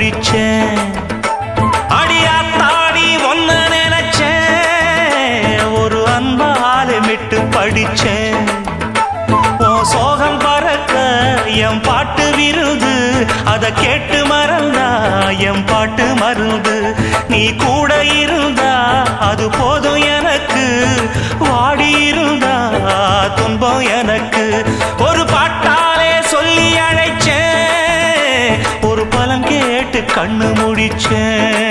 முடிச்சேன். அடியாத்தாடி ஒன்ன நினைச்சேன், ஒரு அன்பால விட்டு படிச்சேன். ஓ சோகம் பறக்க என் பாட்டு விருது, அத கேட்டு மறந்தா என் பாட்டு மருந்து. நீ கூட இருந்தா அது போதும் எனக்கு, வாடி இருந்தா துன்பம் எனக்கு. ஒரு பாட்டாலே சொல்லி அழைச்சேன், ஒரு பலம் கேட்டு கண்ணு முடிச்சேன்.